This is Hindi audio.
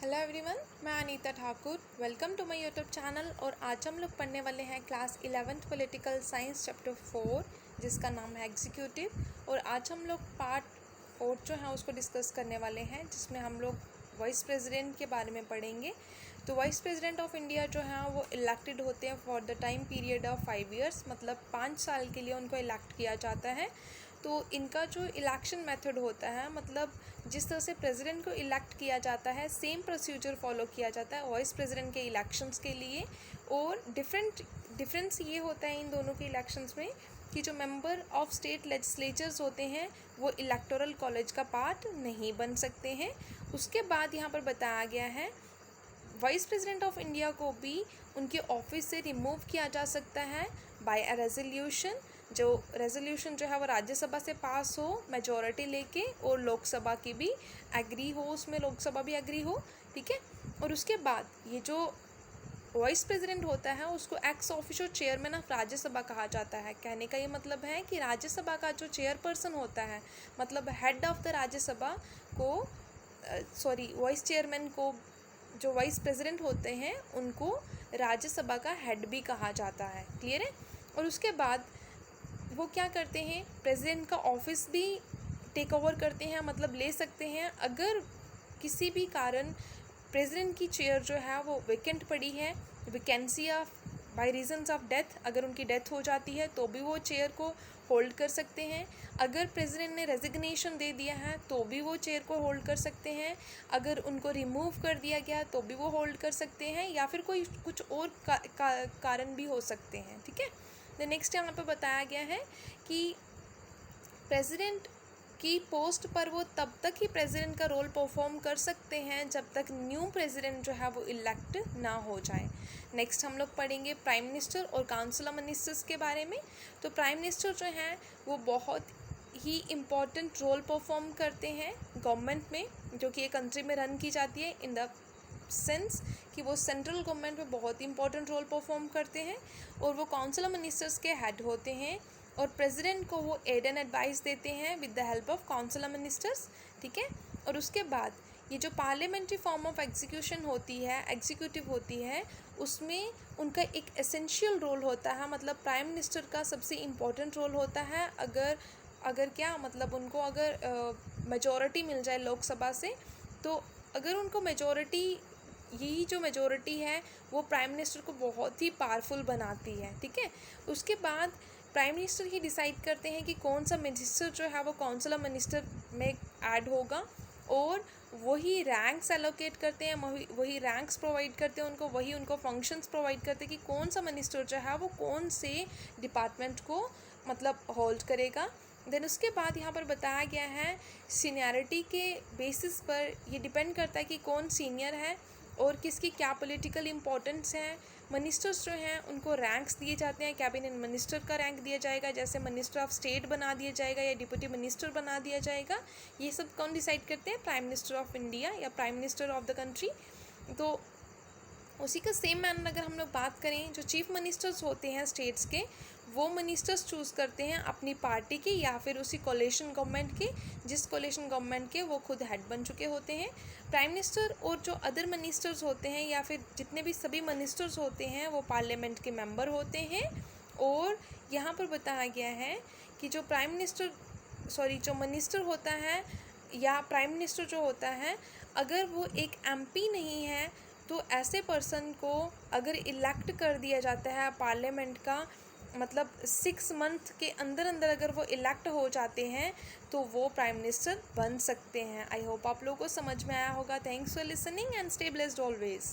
हेलो एवरीवन, मैं Anita Thakur. Welcome to my YouTube channel. और आज हम लोग पढ़ने वाले हैं class 11th political science chapter 4, जिसका नाम है एग्जीक्यूटिव। और आज हम लोग पार्ट 4 जो है उसको डिस्कस करने वाले हैं, जिसमें हम लोग वाइस प्रेसिडेंट के बारे में पढ़ेंगे। तो वाइस प्रेसिडेंट ऑफ इंडिया जो है वो इलेक्टेड होते हैं for the time period of 5 years, मतलब 5 साल के लिए उनको इलेक्ट किया जाता है। तो इनका जो इलेक्शन मेथड होता है, मतलब जिस तरह से प्रेसिडेंट को इलेक्ट किया जाता है, सेम प्रोसीजर फॉलो किया जाता है वाइस प्रेसिडेंट के इलेक्शंस के लिए। और डिफरेंस ये होता है इन दोनों के इलेक्शंस में कि जो मेंबर ऑफ स्टेट लेजिस्लेचर्स होते हैं वो इलेक्टोरल कॉलेज का पार्ट नहीं बन सकते हैं। उसके बाद यहाँ पर बताया गया है वाइस प्रेसिडेंट ऑफ इंडिया को भी उनके ऑफिस से रिमूव किया जा सकता है बाय अ रेजोल्यूशन। जो रेजोल्यूशन जो है वो राज्यसभा से पास हो मेजॉरिटी लेके, और लोकसभा की भी एग्री हो, उसमें लोकसभा भी एग्री हो, ठीक है। और उसके बाद ये जो वाइस प्रेसिडेंट होता है उसको ex officio chairman of Rajya Sabha कहा जाता है। कहने का ये मतलब है कि राज्यसभा का जो चेयरपर्सन होता है, मतलब हेड ऑफ द राज्यसभा को वाइस चेयरमैन को, जो वाइस प्रेसिडेंट होते हैं उनको राज्यसभा का हेड भी कहा जाता है। क्लियर है। और उसके बाद वो क्या करते हैं, प्रेसिडेंट का ऑफिस भी टेक ओवर करते हैं, मतलब ले सकते हैं। अगर किसी भी कारण प्रेसिडेंट की चेयर जो है वो वेकेंट पड़ी है, vacancy of by reasons of death, अगर उनकी डेथ हो जाती है तो भी वो चेयर को होल्ड कर सकते हैं। अगर प्रेसिडेंट ने रेजिग्नेशन दे दिया है तो भी वो चेयर को होल्ड कर सकते हैं। अगर उनको रिमूव कर दिया गया तो भी वो होल्ड कर सकते हैं, या फिर कोई कुछ और कारण भी हो सकते हैं, ठीक है। द नेक्स्ट यहाँ पे बताया गया है कि प्रेसिडेंट की पोस्ट पर वो तब तक ही प्रेसिडेंट का रोल परफॉर्म कर सकते हैं जब तक न्यू प्रेसिडेंट जो है वो इलेक्ट ना हो जाए। नेक्स्ट हम लोग पढ़ेंगे प्राइम मिनिस्टर और काउंसिल ऑफ मिनिस्टर्स के बारे में। तो प्राइम मिनिस्टर जो हैं वो बहुत ही इम्पॉर्टेंट रोल परफॉर्म करते हैं गवर्नमेंट में, जो कि एक कंट्री में रन की जाती है, इन द सेंस कि वो सेंट्रल गवर्नमेंट में बहुत ही इंपॉर्टेंट रोल परफॉर्म करते हैं। और वो काउंसिल ऑफ मिनिस्टर्स के हेड होते हैं, और प्रेसिडेंट को वो एड एंड एडवाइस देते हैं with the help of council of ministers, ठीक है। और उसके बाद ये जो पार्लियामेंट्री फॉर्म ऑफ एग्जीक्यूशन होती है, एग्जीक्यूटिव होती है, उसमें उनका एक एसेंशियल रोल होता है, मतलब प्राइम मिनिस्टर का सबसे इम्पोर्टेंट रोल होता है। अगर क्या मतलब उनको अगर मेजॉरिटी मिल जाए लोकसभा से, तो अगर उनको मेजॉरिटी, यही जो मेजॉरिटी है वो प्राइम मिनिस्टर को बहुत ही पावरफुल बनाती है, ठीक है। उसके बाद प्राइम मिनिस्टर ही डिसाइड करते हैं कि कौन सा मिनिस्टर जो है वो काउंसिल ऑफ मिनिस्टर में ऐड होगा, और वही रैंक्स एलोकेट करते हैं, वही रैंक्स प्रोवाइड करते हैं उनको, वही उनको फंक्शंस प्रोवाइड करते हैं कि कौन सा मिनिस्टर जो है वो कौन से डिपार्टमेंट को मतलब होल्ड करेगा। देन उसके बाद यहाँ पर बताया गया है सीनियरिटी के बेसिस पर ये डिपेंड करता है कि कौन सीनियर है और किसकी क्या पॉलिटिकल इम्पोर्टेंस है। मिनिस्टर्स जो हैं उनको रैंक्स दिए जाते हैं, कैबिनेट मिनिस्टर का रैंक दिया जाएगा, जैसे मिनिस्टर ऑफ स्टेट बना दिया जाएगा या डिप्टी मिनिस्टर बना दिया जाएगा। ये सब कौन डिसाइड करते हैं, प्राइम मिनिस्टर ऑफ इंडिया या prime minister of the country. तो उसी का सेम मैनर अगर हम लोग बात करें, जो चीफ मिनिस्टर्स होते हैं स्टेट्स के, वो मिनिस्टर्स चूज़ करते हैं अपनी पार्टी के या फिर उसी कोलिशन गवर्नमेंट के, जिस कोलिशन गवर्नमेंट के वो खुद हेड बन चुके होते हैं। प्राइम मिनिस्टर और जो अदर मिनिस्टर्स होते हैं या फिर जितने भी सभी मिनिस्टर्स होते हैं वो पार्लियामेंट के मेंबर होते हैं। और यहाँ पर बताया गया है कि जो जो मिनिस्टर होता है या प्राइम मिनिस्टर जो होता है, अगर वो एक एमपी नहीं है तो ऐसे पर्सन को अगर इलेक्ट कर दिया जाता है पार्लियामेंट का, मतलब 6 मंथ के अंदर अंदर अगर वो इलेक्ट हो जाते हैं तो वो प्राइम मिनिस्टर बन सकते हैं। आई होप आप लोगों को समझ में आया होगा। Thanks for listening and stay blessed always.